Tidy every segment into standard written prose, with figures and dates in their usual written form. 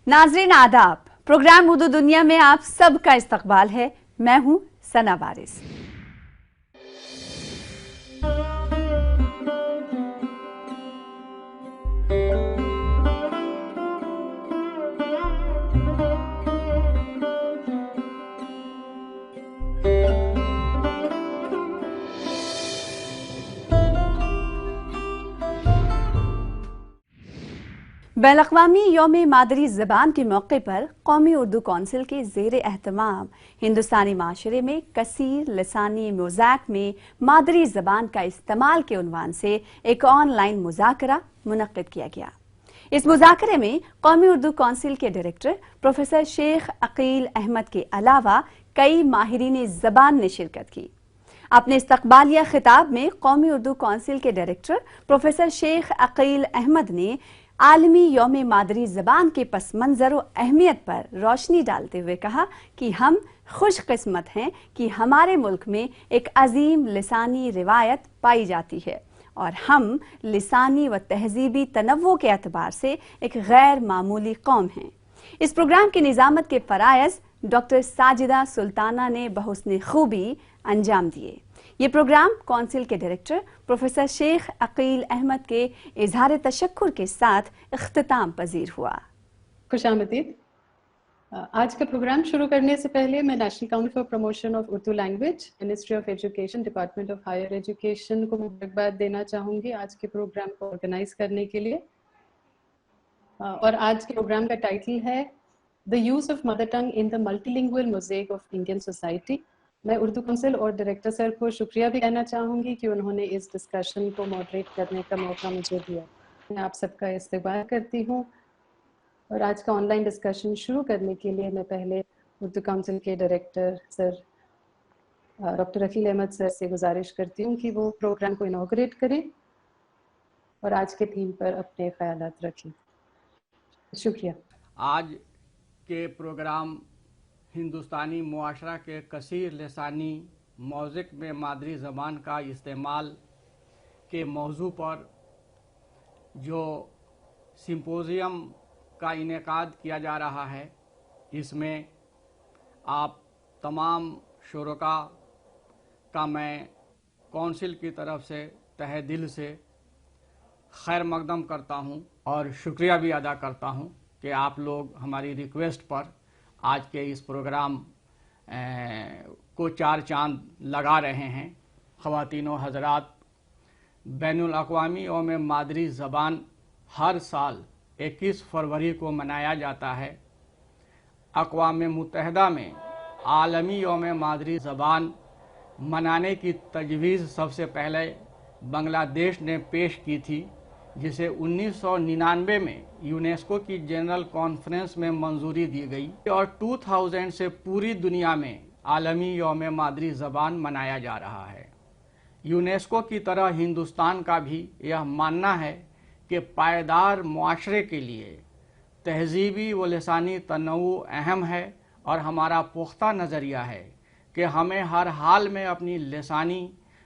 नाज़रीन आदाब, प्रोग्राम उर्दू दुनिया में आप सबका इस्तकबाल है। मैं हूं सना वारिस। बैनुल-अक़वामी यौम मादरी ज़बान के मौके पर कौमी उर्दू कौंसिल के ज़ेर एहतमाम हिंदुस्तानी माशरे में कसीर लसानी मोज़ाक में मादरी ज़बान का इस्तेमाल के उन्वान से एक ऑनलाइन मुज़ाकरा मुनक़्क़िद किया गया। इस मुज़ाकरे में कौमी उर्दू कौंसिल के डायरेक्टर प्रोफेसर शेख अक़ील अहमद के अलावा कई माहिरीन ज़बान ने शिरकत की। अपने इस्तक़बालिया खिताब में कौमी उर्दू कौंसिल के डायरेक्टर प्रोफेसर शेख अक़ील अहमद ने आलमी यौम मादरी ज़बान के पस मंज़र और अहमियत पर रोशनी डालते हुए कहा कि हम खुशकिस्मत हैं कि हमारे मुल्क में एक अजीम लिसानी रिवायत पाई जाती है और हम लिसानी व तहज़ीबी तनव्वुर के एतबार से एक गैर मामूली कौम हैं। इस प्रोग्राम की निज़ामत के फ़राइज़ डॉक्टर साजिदा सुल्ताना ने बहुस्न खूबी अंजाम दिए। ये प्रोग्राम कौंसिल के डायरेक्टर प्रोफेसर शेख अक़ील अहमद के इज़हार तशक्कुर के साथ इख्तिताम पजीर हुआ। खुशामदीद। आज का प्रोग्राम शुरू करने से पहले मैं National Council for Promotion of Urdu Language, Ministry of Education, Department of Higher Education को मुबारकबाद देना चाहूँगी आज के प्रोग्राम को ऑर्गेनाइज करने के लिए। और आज के प्रोग्राम का टाइटल है the use of mother tongue in the multilingual mosaic of Indian society. मैं उर्दू काउंसिल और डायरेक्टर सर को शुक्रिया भी कहना चाहूँगी कि उन्होंने इस डिस्कशन को मॉडरेट करने का मौका मुझे दिया। मैं आप सबका इस्तकबाल करती हूँ और आज का ऑनलाइन डिस्कशन शुरू करने के लिए मैं पहले उर्दू काउंसिल के director sir doctor Aqeel Ahmed sir से गुजारिश करती हूँ कि वो प्रोग्राम को इनॉग्रेट करें और आज के थीम पर अपने ख्यालात रखें। शुक्रिया। आज के प्रोग्राम हिंदुस्तानी मुआशरा के कसीर लसानी मौज़िक में मादरी ज़बान का इस्तेमाल के मौजू पर जो सिम्पोज़ियम का इनेकाद किया जा रहा है, इसमें आप तमाम शुरका का मैं कौंसिल की तरफ से तहे दिल से खैर मकदम करता हूं और शुक्रिया भी अदा करता हूं कि आप लोग हमारी रिक्वेस्ट पर आज के इस प्रोग्राम को चार चांद लगा रहे हैं। ख़वातीन व हज़रात, बैनुल-अक़वामी यौम मादरी ज़बान हर साल 21 फरवरी को मनाया जाता है। अक़वाम मुत्तहिदा में आलमी यौम मादरी ज़बान मनाने की तजवीज़ सबसे पहले बांग्लादेश ने पेश की थी, जिसे 1999 में यूनेस्को की जनरल कॉन्फ्रेंस में मंजूरी दी गई और 2000 से पूरी दुनिया में आलमी यौम मादरी ज़बान मनाया जा रहा है। यूनेस्को की तरह हिंदुस्तान का भी यह मानना है कि पायदार मुआशरे के लिए तहज़ीबी व लसानी तनव्वुर अहम है और हमारा पुख्ता नज़रिया है कि हमें हर हाल में अपनी लसानी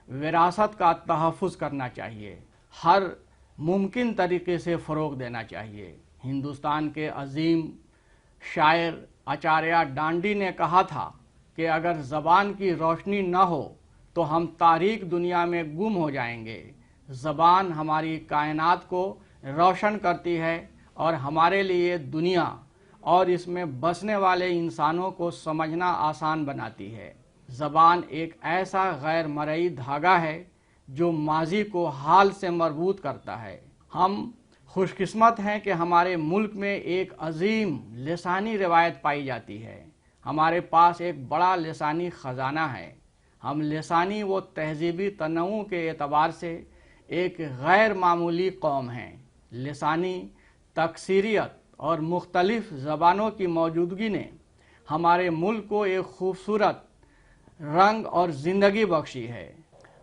विरासत का तहफ़्फ़ुज़ करना चाहिए, हर मुमकिन तरीके से फ़रोग़ देना चाहिए। हिंदुस्तान के अजीम शायर आचार्य डांडी ने कहा था कि अगर ज़बान की रोशनी न हो तो हम तारीक दुनिया में गुम हो जाएंगे। ज़बान हमारी कायनात को रोशन करती है और हमारे लिए दुनिया और इसमें बसने वाले इंसानों को समझना आसान बनाती है। ज़बान एक ऐसा गैर मरई धागा है जो माजी को हाल से मरबूत करता है। हम खुशकिस्मत हैं कि हमारे मुल्क में एक अजीम लिसानी रिवायत पाई जाती है। हमारे पास एक बड़ा लिसानी ख़जाना है। हम लिसानी व तहज़ीबी तनव्वुर के एतबार से एक गैर मामूली कौम हैं। लिसानी तकसीरियत और मुख्तलिफ ज़बानों की मौजूदगी ने हमारे मुल्क को एक खूबसूरत रंग और ज़िंदगी बख्शी है।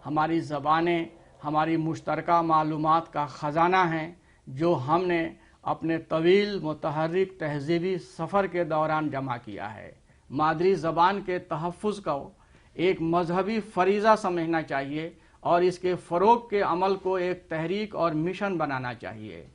हमारी ज़बानें हमारी मुश्तरका मालूमात का ख़जाना हैं जो हमने अपने तवील मुतहर्रिक तहजीबी सफ़र के दौरान जमा किया है। मादरी ज़बान के तहफ़्फ़ुज़ को एक मजहबी फरीज़ा समझना चाहिए और इसके फ़रोग़ के अमल को एक तहरीक और मिशन बनाना चाहिए।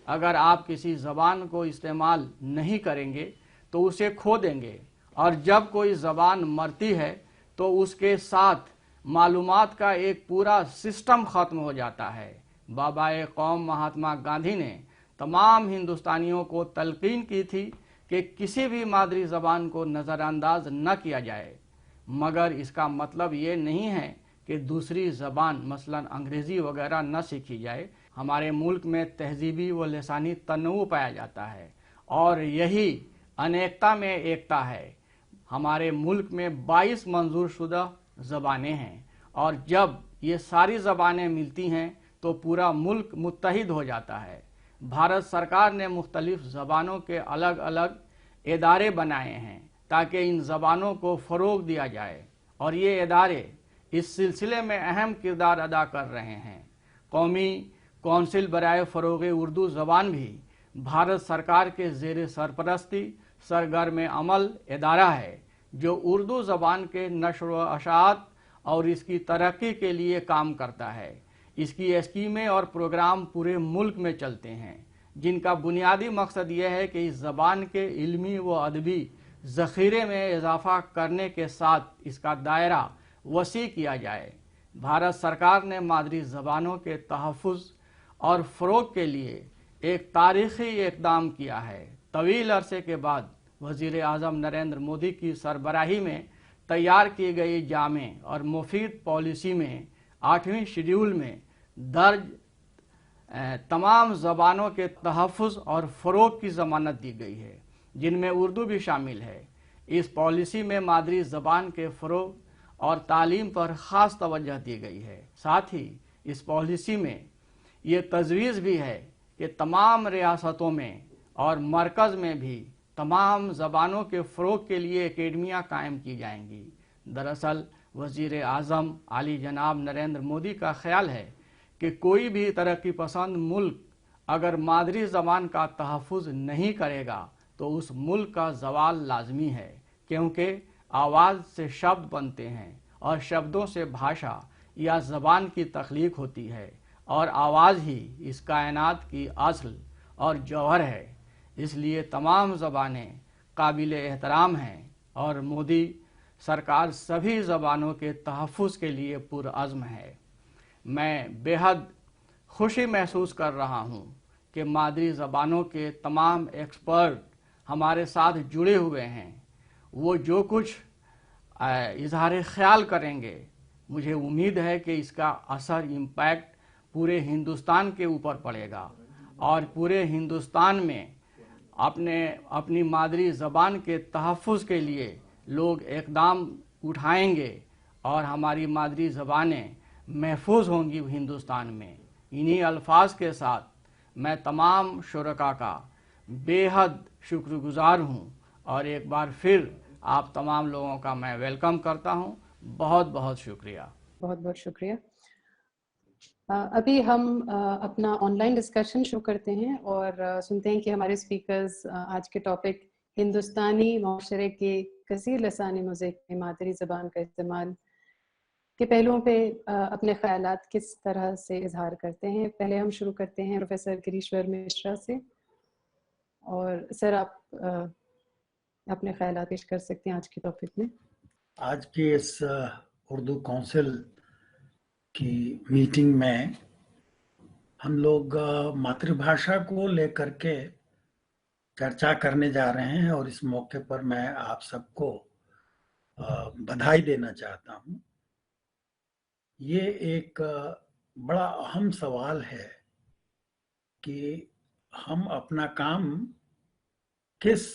अगर आप किसी ज़बान को इस्तेमाल नहीं करेंगे तो उसे खो देंगे, और जब कोई ज़बान मरती है तो उसके साथ मालूमात का एक पूरा सिस्टम ख़त्म हो जाता है। बाबाए कौम महात्मा गांधी ने तमाम हिंदुस्तानियों को तलकीन की थी कि किसी भी मादरी ज़बान को नज़रअंदाज न किया जाए, मगर इसका मतलब ये नहीं है कि दूसरी ज़बान मसलन अंग्रेज़ी वगैरह न सीखी जाए। हमारे मुल्क में तहजीबी व लसानी तनव्वु पाया जाता है और यही अनेकता में एकता है। हमारे मुल्क में 22 मंजूर शुदा ज़बानें हैं, और जब ये सारी ज़बानें मिलती हैं तो पूरा मुल्क मुत्तहिद हो जाता है। भारत सरकार ने मुख्तलिफ ज़बानों के अलग अलग इदारे बनाए हैं ताकि इन ज़बानों को फ़रोग़ दिया जाए, और ये इदारे इस सिलसिले में अहम किरदार अदा कर रहे हैं। कौमी कौंसिल बराए फ़रोग़ उर्दू ज़बान भी भारत सरकार के ज़ेर सरपरस्ती सरगर्म अमल इदारा है जो उर्दू ज़बान के नश्र व अशात और इसकी तरक्की के लिए काम करता है। इसकी स्कीमें और प्रोग्राम पूरे मुल्क में चलते हैं, जिनका बुनियादी मकसद यह है कि इस ज़बान के इल्मी व अदबी ज़ख़ीरे में इजाफ़ा करने के साथ इसका दायरा वसी किया जाए। भारत सरकार ने मादरी ज़बानों के तहफ़्फ़ुज़ और फ़रोग़ के लिए एक तारीख़ी इक़दाम किया है। तवील अरसे के बाद वज़ीर आज़म नरेंद्र मोदी की सरबराही में तैयार की गई जामे और मुफीद पॉलिसी में 8वें शेड्यूल में दर्ज तमाम ज़बानों के तहफ़्फ़ुज़ और फ़रोग़ की ज़मानत दी गई है, जिनमें उर्दू भी शामिल है। इस पॉलिसी में मादरी ज़बान के फ़रोग़ और तालीम पर ख़ास तवज्जो दी गई है। साथ ही इस पॉलिसी में ये तजवीज़ भी है कि तमाम रियासतों में और मरकज़ में भी तमाम ज़बानों के फ़रोग़ के लिए एकेडमियाँ कायम की जाएंगी। दरअसल वज़ीर आज़म आली जनाब नरेंद्र मोदी का ख्याल है कि कोई भी तरक्की पसंद मुल्क अगर मादरी ज़बान का तहफ़्फ़ुज़ नहीं करेगा तो उस मुल्क का ज़वाल लाजमी है, क्योंकि आवाज़ से शब्द बनते हैं और शब्दों से भाषा या ज़बान की तख्लीक होती है, और आवाज़ ही इस कायनात की असल और जौहर है। इसलिए तमाम ज़बानें काबिल एहतराम हैं और मोदी सरकार सभी ज़बानों के तहफ़्फ़ुज़ के लिए पुरअज़्म है। मैं बेहद खुशी महसूस कर रहा हूँ कि मादरी ज़बानों के तमाम एक्सपर्ट हमारे साथ जुड़े हुए हैं। वो जो कुछ इज़हार ख्याल करेंगे, मुझे उम्मीद है कि इसका असर इम्पैक्ट पूरे हिंदुस्तान के ऊपर पड़ेगा और पूरे हिंदुस्तान में अपनी मादरी ज़बान के तहफ़्फ़ुज़ के लिए लोग इक़दाम उठाएंगे और हमारी मादरी ज़बानें महफूज होंगी हिंदुस्तान में। इन्हीं अल्फाज के साथ मैं तमाम शुरका का बेहद शुक्रगुजार हूँ और एक बार फिर आप तमाम लोगों का मैं वेलकम करता हूँ। बहुत बहुत शुक्रिया। बहुत बहुत शुक्रिया। अभी हम अपना ऑनलाइन डिस्कशन शुरू करते हैं और सुनते हैं कि हमारे स्पीकर्स आज के टॉपिक हिंदुस्तानी माशरे के कसीर लसानी मोज़ेक में मादरी ज़बान का इस्तेमाल के पहलुओं पे अपने ख्यालात किस तरह से इजहार करते हैं। पहले हम शुरू करते हैं प्रोफेसर गिरीश्वर मिश्रा से, और सर आप अपने ख्यालात पेश कर सकते हैं आज के टॉपिक में। आज के इस उर्दू काउंसिल की मीटिंग में हम लोग मातृभाषा को लेकर के चर्चा करने जा रहे हैं, और इस मौके पर मैं आप सबको बधाई देना चाहता हूं। ये एक बड़ा अहम सवाल है कि हम अपना काम किस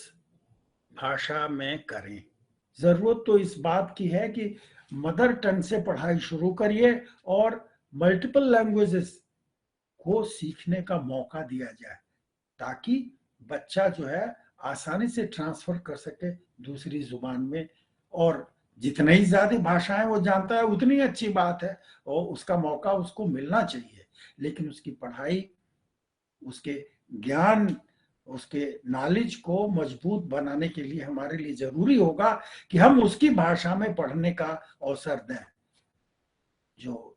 भाषा में करें। जरूरत तो इस बात की है कि मदर टंग से पढ़ाई शुरू करिए और मल्टीपल लैंग्वेजेस को सीखने का मौका दिया जाए, ताकि बच्चा जो है आसानी से ट्रांसफर कर सके दूसरी जुबान में। और जितनी ही ज्यादा भाषाएं वो जानता है उतनी अच्छी बात है, और उसका मौका उसको मिलना चाहिए, लेकिन उसकी पढ़ाई उसके ज्ञान, उसके नॉलेज को मजबूत बनाने के लिए हमारे लिए जरूरी होगा कि हम उसकी भाषा में पढ़ने का अवसर दें। जो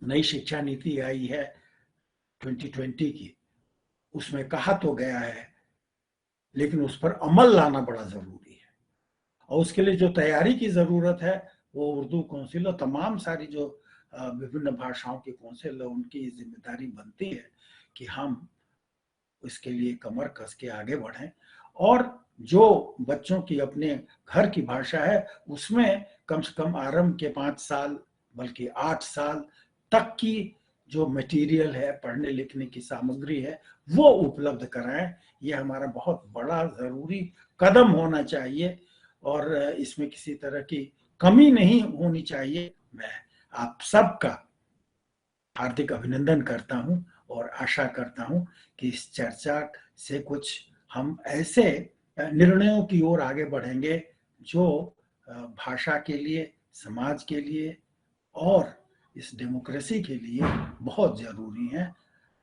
नई शिक्षा नीति आई है 2020 की, उसमें कहा तो गया है, लेकिन उस पर अमल लाना बड़ा जरूरी है, और उसके लिए जो तैयारी की जरूरत है वो उर्दू काउंसिल और तमाम सारी जो विभिन्न भाषाओं की काउंसिल है, उनकी जिम्मेदारी बनती है कि हम इसके लिए कमर कस के आगे बढ़ें। और जो बच्चों की अपने घर की भाषा है उसमें कम से कम आरंभ के 5 साल बल्कि 8 साल तक की जो मटेरियल है, पढ़ने लिखने की सामग्री है, वो उपलब्ध कराएं। ये हमारा बहुत बड़ा जरूरी कदम होना चाहिए और इसमें किसी तरह की कमी नहीं होनी चाहिए। मैं आप सबका हार्दिक अभिनंदन करता हूं और आशा करता हूं कि इस चर्चा से कुछ हम ऐसे निर्णयों की ओर आगे बढ़ेंगे जो भाषा के लिए, समाज के लिए और इस डेमोक्रेसी के लिए बहुत जरूरी हैं।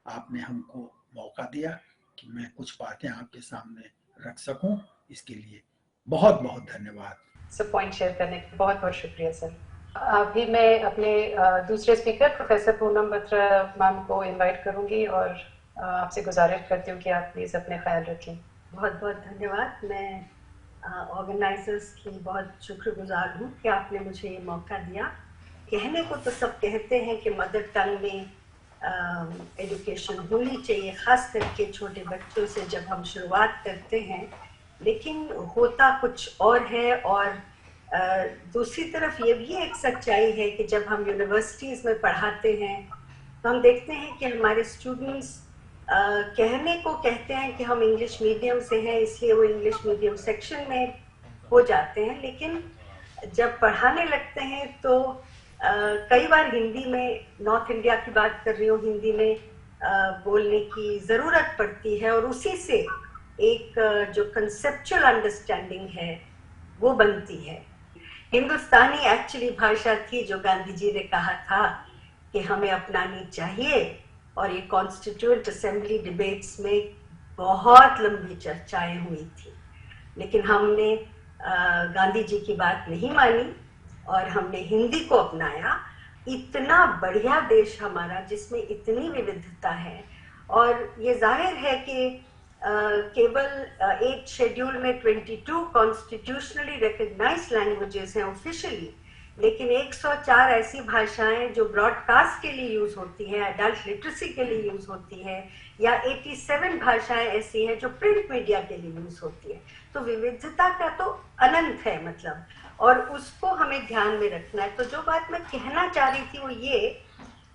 आपने हमको मौका दिया कि मैं कुछ बातें आपके सामने रख सकूं, इसके लिए बहुत बहुत धन्यवाद। सर, पॉइंट शेयर करने के बहुत बहुत शुक्रिया सर। अभी मैं अपने दूसरे speaker professor Poonam Batra ma'am को इनवाइट करूंगी और आपसे गुजारिश करती हूँ कि आप प्लीज़ अपने ख्याल रखें। बहुत बहुत धन्यवाद। मैं ऑर्गेनाइजर्स की बहुत शुक्रगुजार हूँ कि आपने मुझे ये मौका दिया। कहने को तो सब कहते हैं कि मदर टंग में एजुकेशन होनी चाहिए, ख़ास करके छोटे बच्चों से जब हम शुरुआत करते हैं, लेकिन होता कुछ और है। और दूसरी तरफ ये भी एक सच्चाई है कि जब हम यूनिवर्सिटीज़ में पढ़ाते हैं तो हम देखते हैं कि हमारे स्टूडेंट्स कहने को कहते हैं कि हम इंग्लिश मीडियम से हैं, इसलिए वो इंग्लिश मीडियम सेक्शन में हो जाते हैं, लेकिन जब पढ़ाने लगते हैं तो कई बार हिंदी में, नॉर्थ इंडिया की बात कर रही हूँ, हिंदी में बोलने की ज़रूरत पड़ती है और उसी से एक जो कंसेप्चुअल अंडरस्टैंडिंग है वो बनती है। हिंदुस्तानी एक्चुअली भाषा थी जो गांधी जी ने कहा था कि हमें अपनानी चाहिए, और ये कॉन्स्टिट्यूएंट असेंबली डिबेट्स में बहुत लंबी चर्चाएं हुई थी, लेकिन हमने गांधी जी की बात नहीं मानी और हमने हिंदी को अपनाया। इतना बढ़िया देश हमारा जिसमें इतनी विविधता है, और ये जाहिर है कि केवल 8 शेड्यूल में 22 कॉन्स्टिट्यूशनली रिकग्नाइज्ड लैंग्वेजेस हैं ऑफिशियली, लेकिन 104 ऐसी भाषाएं जो ब्रॉडकास्ट के लिए यूज होती हैं, एडल्ट लिटरेसी के लिए यूज होती है, या 87 भाषाएं ऐसी हैं जो प्रिंट मीडिया के लिए यूज होती है। तो विविधता का तो अनंत है मतलब, और उसको हमें ध्यान में रखना है। तो जो बात मैं कहना चाह रही थी वो ये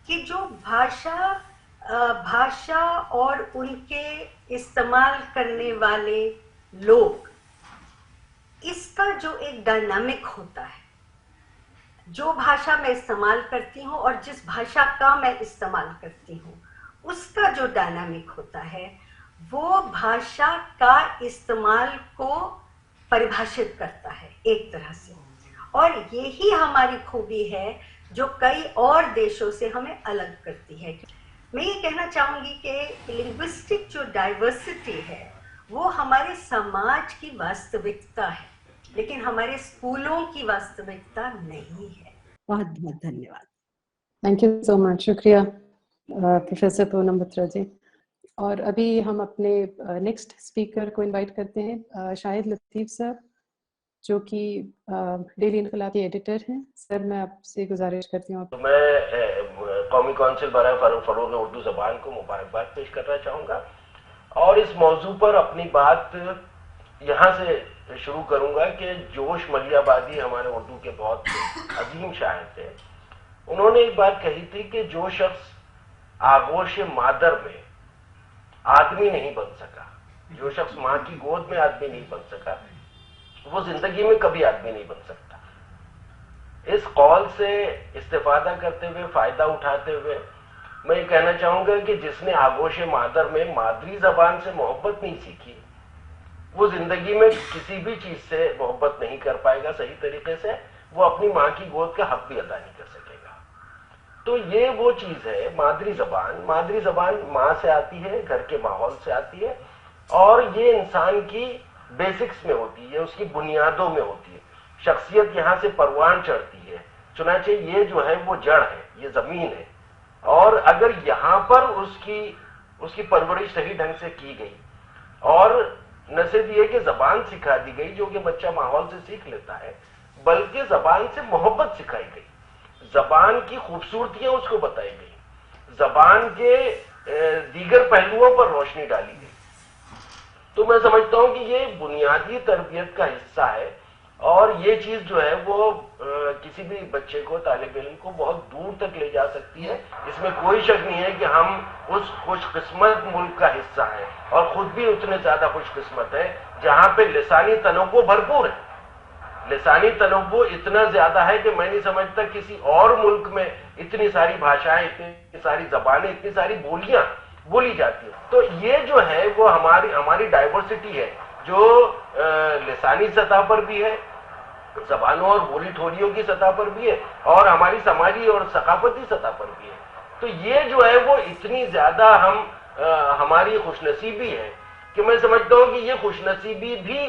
कि जो भाषा और उनके इस्तेमाल करने वाले लोग, इसका जो एक डायनामिक होता है, जो भाषा मैं इस्तेमाल करती हूँ और जिस भाषा का मैं इस्तेमाल करती हूँ, उसका जो डायनामिक होता है वो भाषा का इस्तेमाल को परिभाषित करता है एक तरह से। और यही हमारी खूबी है जो कई और देशों से हमें अलग करती है। मैं ये कहना चाहूंगी कि लिंग्विस्टिक जो डाइवर्सिटी है वो हमारे समाज की वास्तविकता है, लेकिन हमारे स्कूलों की वास्तविकता नहीं है। बहुत बहुत धन्यवाद। थैंक यू सो मच, शुक्रिया प्रोफेसर पूनम बत्रा जी। और अभी हम अपने नेक्स्ट स्पीकर को इनवाइट करते हैं, शाहिद लतीफ सर, जो कि डेली इनकलाब के एडिटर हैं। सर, मैं आपसे गुजारिश करती हूँ। तो मैं कौमी कौंसिल बराए फरोग उर्दू ज़बान को मुबारकबाद पेश करना चाहूँगा, और इस मौजू पर अपनी बात यहाँ से शुरू करूँगा कि जोश मलियाबादी हमारे उर्दू के बहुत अजीम शायर थे। उन्होंने एक बात कही थी कि जो शख्स आगोश मादर में आदमी नहीं बन सका, जो शख्स माँ की गोद में आदमी नहीं बन सका, वो जिंदगी में कभी आदमी नहीं बन सकता। इस कौल से इस्तेफादा करते हुए, फायदा उठाते हुए मैं ये कहना चाहूंगा कि जिसने आगोश मादर में मादरी जबान से मोहब्बत नहीं सीखी, वो जिंदगी में किसी भी चीज से मोहब्बत नहीं कर पाएगा सही तरीके से, वो अपनी माँ की गोद का हक भी अदा नहीं कर सकेगा। تو یہ وہ چیز ہے مادری زبان. مادری زبان ماں سے آتی ہے, گھر کے ماحول سے آتی ہے, اور یہ انسان کی بیسکس میں ہوتی ہے, اس کی بنیادوں میں ہوتی ہے. شخصیت یہاں سے پروان چڑھتی ہے. چنانچہ یہ جو ہے وہ جڑ ہے, یہ زمین ہے, اور اگر یہاں پر اس کی پرورش صحیح ڈھنگ سے کی گئی, اور نہ صرف یہ کہ زبان سکھا دی گئی جو کہ بچہ ماحول سے سیکھ لیتا ہے, بلکہ زبان سے محبت سکھائی گئی, زبان کی خوبصورتیاں اس کو بتائی گئی, زبان کے دیگر پہلوؤں پر روشنی ڈالی گئی. تو میں سمجھتا ہوں کہ یہ بنیادی تربیت کا حصہ ہے, اور یہ چیز جو ہے وہ کسی بھی بچے کو, طالب علم کو بہت دور تک لے جا سکتی ہے. اس میں کوئی شک نہیں ہے کہ ہم اس خوش قسمت ملک کا حصہ ہیں, اور خود بھی اتنے زیادہ خوش قسمت ہے جہاں پہ لسانی تنوع بھرپور ہے. لسانی تنوع اتنا زیادہ ہے کہ میں نہیں سمجھتا کسی اور ملک میں اتنی ساری بھاشائیں, اتنی ساری زبانیں, اتنی ساری بولیاں بولی جاتی ہیں. تو یہ جو ہے وہ ہماری ڈائیورسٹی ہے, جو لسانی سطح پر بھی ہے, زبانوں اور بولی ٹھولیوں کی سطح پر بھی ہے, اور ہماری سماجی اور ثقافتی سطح پر بھی ہے. تو یہ جو ہے وہ اتنی زیادہ ہماری خوش نصیبی ہے کہ میں سمجھتا ہوں کہ یہ خوش نصیبی بھی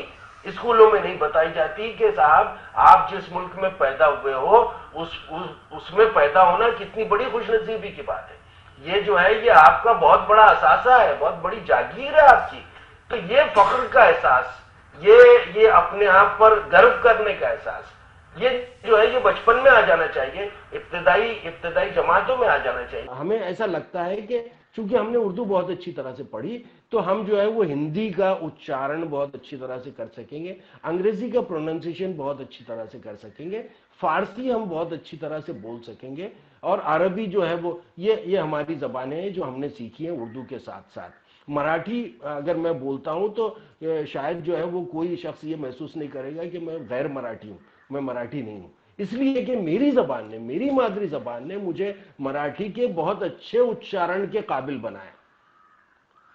اسکولوں میں نہیں بتائی جاتی کہ صاحب آپ جس ملک میں پیدا ہوئے ہو اس میں پیدا ہونا کتنی بڑی خوش نصیبی کی بات ہے. یہ جو ہے یہ آپ کا بہت بڑا اثاثہ ہے, بہت بڑی جاگیر ہے آپ کی. تو یہ فخر کا احساس, یہ اپنے آپ پر گرو کرنے کا احساس, یہ جو ہے یہ بچپن میں آ جانا چاہیے, ابتدائی جماعتوں میں آ جانا چاہیے. ہمیں ایسا لگتا ہے کہ چونکہ ہم نے اردو بہت اچھی طرح سے پڑھی تو ہم جو ہے وہ ہندی کا اچارن بہت اچھی طرح سے کر سکیں گے, انگریزی کا پروننسیشن بہت اچھی طرح سے کر سکیں گے, فارسی ہم بہت اچھی طرح سے بول سکیں گے, اور عربی جو ہے وہ یہ ہماری زبانیں ہیں جو ہم نے سیکھی ہیں اردو کے ساتھ ساتھ. مراٹھی اگر میں بولتا ہوں تو شاید جو ہے وہ کوئی شخص یہ محسوس نہیں کرے گا کہ میں غیر مراٹھی ہوں, میں مراٹھی نہیں ہوں, اس لیے کہ میری زبان نے, میری مادری زبان نے مجھے مراٹھی کے بہت اچھے اچارن کے قابل بنایا.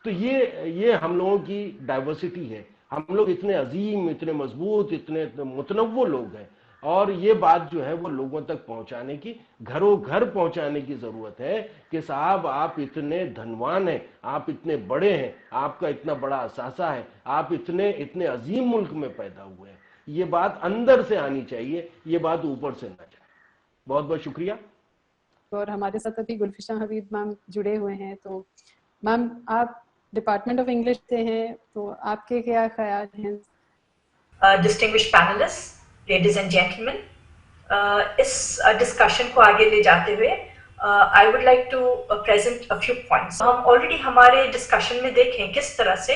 تو یہ ہم لوگوں کی ڈائیورسٹی ہے. ہم لوگ اتنے عظیم, اتنے مضبوط, اتنے متنوع لوگ ہیں, اور یہ بات جو ہے وہ لوگوں تک پہنچانے کی, گھروں گھر پہنچانے کی ضرورت ہے کہ صاحب آپ اتنے دھنوان ہیں, آپ اتنے بڑے ہیں, آپ کا اتنا بڑا اثاثہ ہے, آپ اتنے عظیم ملک میں پیدا ہوئے ہیں. یہ بات اندر سے آنی چاہیے, یہ بات اوپر سے نہ جائے. بہت بہت شکریہ. اور ہمارے ساتھ ابھی گلفشاں حبیب میم جڑے ہوئے ہیں. تو میم آپ ڈپارٹمنٹ آف انگلش سے ہیں, تو آپ کے کیا خیال ہیں؟ Distinguished panelists, ladies and gentleman, اس ڈسکشن کو آگے لے جاتے ہوئے I would like to present a few points. ہم already ہمارے ڈسکشن میں دیکھیں کس طرح سے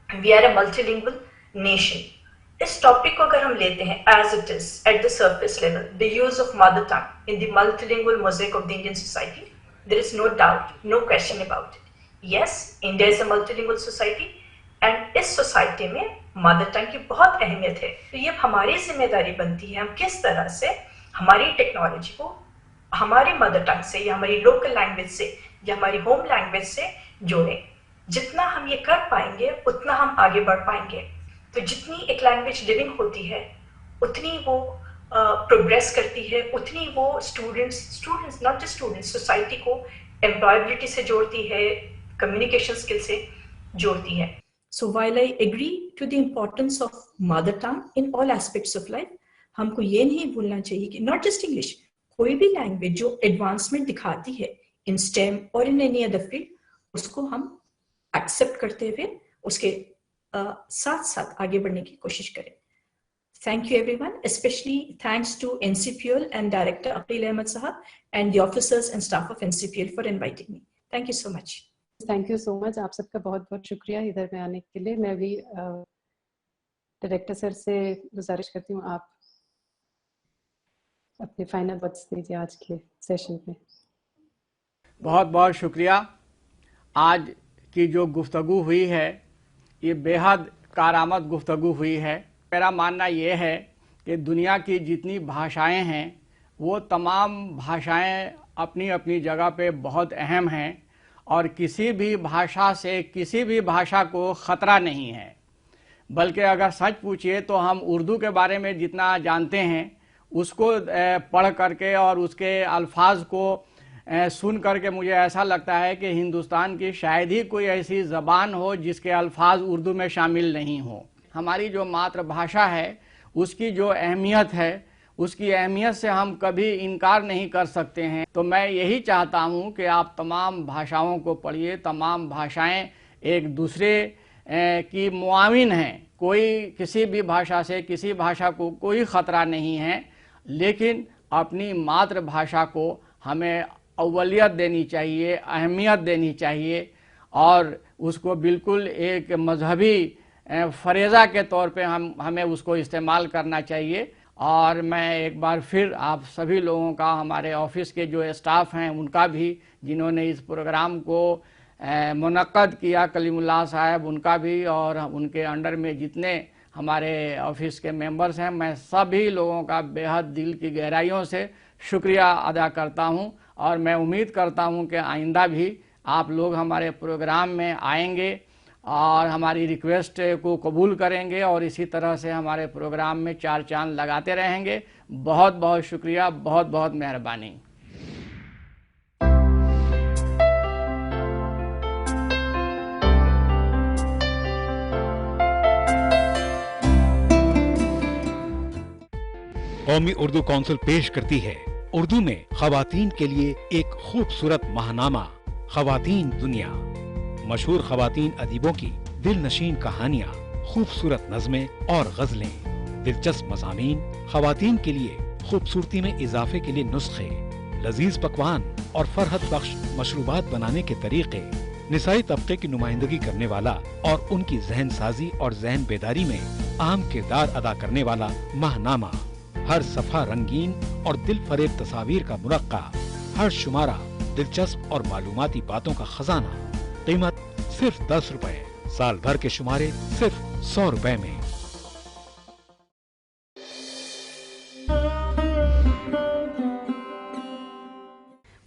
we are a multilingual nation. اس ٹاپک کو اگر ہم لیتے ہیں as it is at the surface level, the use of mother tongue in the multilingual mosaic of the Indian society, there is no doubt, no question about it. Yes, India is a multilingual society, and اس society میں mother tongue کی بہت اہمیت ہے. تو یہ ہماری ذمہ داری بنتی ہے ہم کس طرح سے ہماری ٹیکنالوجی کو ہماری مدر ٹنگ سے یا ہماری لوکل لینگویج سے یا ہماری ہوم لینگویج سے جوڑیں. جتنا ہم یہ کر پائیں گے اتنا ہم آگے بڑھ پائیں گے. تو جتنی ایک لینگویج لیونگ ہوتی ہے اتنی وہ پروگریس کرتی ہے, اتنی وہ students not just students, society کو امپلائبلٹی سے جوڑتی ہے, کمیونیکیشن اسکل سے جوڑتی ہے. So while I agree to the importance of mother tongue in all aspects of life, ہم کو یہ نہیں بھولنا چاہیے کہ not just English, کوئی بھی لینگویج جو ایڈوانسمنٹ دکھاتی ہے in STEM or in any other field, اس کو ہم ایکسپٹ کرتے ہوئے اس کے ساتھ ساتھ آگے بڑھنے کی کوشش کریں. Thank you everyone, especially thanks to NCPL and Director Aqil Ahmed Sahab and the officers and staff of NCPL for inviting me. Thank you so much. Thank you so much. آپ سب کا بہت بہت شکریہ ادھر میں آنے کے لیے. میں بھی ڈائریکٹر سر سے گزارش کرتی ہوں آپ اپنے فائنل ورڈز دیجیے آج کے سیشن میں. بہت بہت شکریہ. آج کی جو گفتگو ہوئی ہے یہ بے حد کارآمد گفتگو ہوئی ہے. میرا ماننا یہ ہے کہ دنیا کی جتنی بھاشائیں ہیں وہ تمام بھاشائیں اپنی اپنی جگہ پہ بہت اہم ہیں, اور کسی بھی بھاشا سے کسی بھی بھاشا کو خطرہ نہیں ہے. بلکہ اگر سچ پوچھئے تو ہم اردو کے بارے میں جتنا جانتے ہیں اس کو پڑھ کر کے اور اس کے الفاظ کو سن کر کے مجھے ایسا لگتا ہے کہ ہندوستان کی شاید ہی کوئی ایسی زبان ہو جس کے الفاظ اردو میں شامل نہیں ہوں. ہماری جو ماتر بھاشا ہے اس کی جو اہمیت ہے اس کی اہمیت سے ہم کبھی انکار نہیں کر سکتے ہیں. تو میں یہی چاہتا ہوں کہ آپ تمام بھاشاؤں کو پڑھیے. تمام بھاشائیں ایک دوسرے کی معاون ہیں. کوئی کسی بھی بھاشا سے کسی بھاشا کو کوئی خطرہ نہیں ہے، لیکن اپنی ماتر بھاشا کو ہمیں اولیت دینی چاہیے، اہمیت دینی چاہیے، اور اس کو بالکل ایک مذہبی فریضہ کے طور پہ ہمیں اس کو استعمال کرنا چاہیے. اور میں ایک بار پھر آپ سبھی لوگوں کا، ہمارے آفس کے جو اسٹاف ہیں ان کا بھی، جنہوں نے اس پروگرام کو منعقد کیا، کلیم اللہ صاحب ان کا بھی، اور ان کے انڈر میں جتنے ہمارے آفس کے ممبرز ہیں، میں سبھی لوگوں کا بے حد دل کی گہرائیوں سے شکریہ ادا کرتا ہوں. اور میں امید کرتا ہوں کہ آئندہ بھی آپ لوگ ہمارے پروگرام میں آئیں گے اور ہماری ریکویسٹ کو قبول کریں گے، اور اسی طرح سے ہمارے پروگرام میں چار چاند لگاتے رہیں گے. بہت بہت شکریہ، بہت بہت مہربانی. قومی اردو کونسل پیش کرتی ہے اردو میں خواتین کے لیے ایک خوبصورت ماہنامہ خواتین دنیا. مشہور خواتین ادیبوں کی دل نشین کہانیاں، خوبصورت نظمیں اور غزلیں، دلچسپ مضامین، خواتین کے لیے خوبصورتی میں اضافے کے لیے نسخے، لذیذ پکوان اور فرحت بخش مشروبات بنانے کے طریقے، نسائی طبقے کی نمائندگی کرنے والا اور ان کی ذہن سازی اور ذہن بیداری میں اہم کردار ادا کرنے والا ماہنامہ. ہر صفحہ رنگین اور دل فریب تصاویر کا مرقع، ہر شمارہ دلچسپ اور معلوماتی باتوں کا خزانہ. قیمت صرف 10 روپے، سال بھر کے شمارے صرف 100 روپے میں.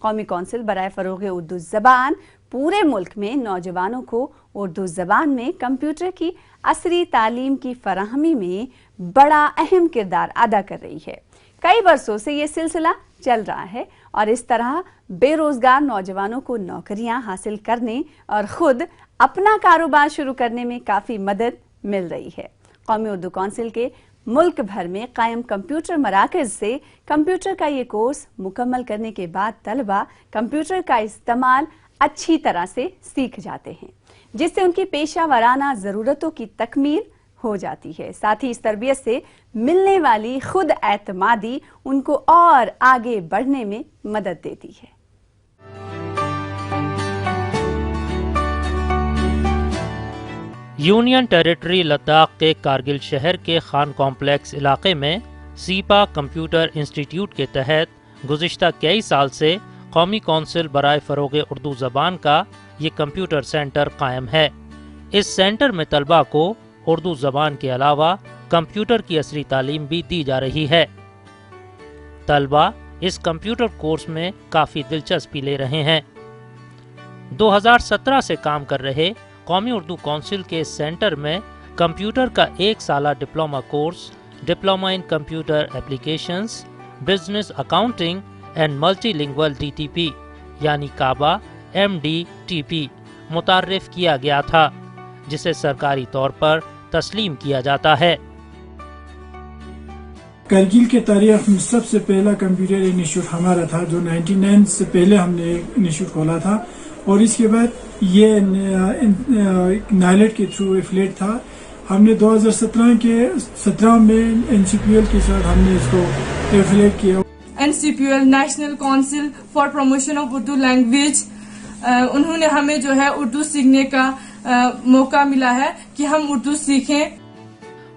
قومی کونسل برائے فروغ اردو زبان پورے ملک میں نوجوانوں کو اردو زبان میں کمپیوٹر کی عصری تعلیم کی فراہمی میں بڑا اہم کردار ادا کر رہی ہے. کئی برسوں سے یہ سلسلہ چل رہا ہے اور اس طرح بے روزگار نوجوانوں کو نوکریاں حاصل کرنے اور خود اپنا کاروبار شروع کرنے میں کافی مدد مل رہی ہے. قومی اردو کونسل کے ملک بھر میں قائم کمپیوٹر مراکز سے کمپیوٹر کا یہ کورس مکمل کرنے کے بعد طلبہ کمپیوٹر کا استعمال اچھی طرح سے سیکھ جاتے ہیں، جس سے ان کی پیشہ ورانہ ضرورتوں کی تکمیل ہو جاتی ہے. ساتھ ہی اس تربیت سے ملنے والی خود اعتمادی ان کو اور آگے بڑھنے میں مدد دیتی ہے. یونین ٹیریٹری لداخ کے کارگل شہر کے خان کمپلیکس علاقے میں سیپا کمپیوٹر انسٹیٹیوٹ کے تحت گزشتہ کئی سال سے قومی کونسل برائے فروغ اردو زبان کا یہ کمپیوٹر سینٹر قائم ہے. اس سینٹر میں طلباء کو اردو زبان کے علاوہ کمپیوٹر کی عصری تعلیم بھی دی جا رہی ہے. طلباء اس کمپیوٹر کورس میں کافی دلچسپی لے رہے ہیں. 2017 سے کام کر رہے قومی اردو کونسل کے اس سینٹر میں کمپیوٹر کا 1 سالہ diploma course, diploma in computer applications, business accounting and multi lingual DTP یعنی کعبہ MDTP متعارف کیا گیا تھا، جسے سرکاری طور پر تسلیم کیا جاتا ہے. کرگل کے تاریخ میں سب سے پہلا کمپیوٹر انسٹیٹیوٹ ہمارا تھا، جو 99 سے پہلے ہم نے انسٹیٹیوٹ کھولا تھا، اور اس کے بعد یہ نائلٹ کے تھرو ایفلیٹ تھا. ہم نے 2017 میں NCPL کے ساتھ ہم نے اس کو ایفلیٹ کیا. NCPL national council for promotion of Urdu language, انہوں نے ہمیں جو ہے اردو سیکھنے کا موقع ملا ہے کہ ہم اردو سیکھیں.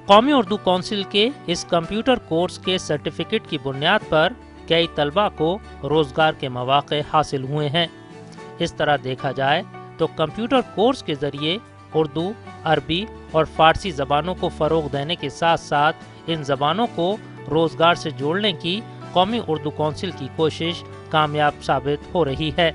قومی اردو کونسل کے اس کمپیوٹر کورس کے سرٹیفکیٹ کی بنیاد پر کئی طلباء کو روزگار کے مواقع حاصل ہوئے ہیں. اس طرح دیکھا جائے تو کمپیوٹر کورس کے ذریعے اردو، عربی اور فارسی زبانوں کو فروغ دینے کے ساتھ ساتھ ان زبانوں کو روزگار سے جوڑنے کی قومی اردو کونسل کی کوشش کامیاب ثابت ہو رہی ہے.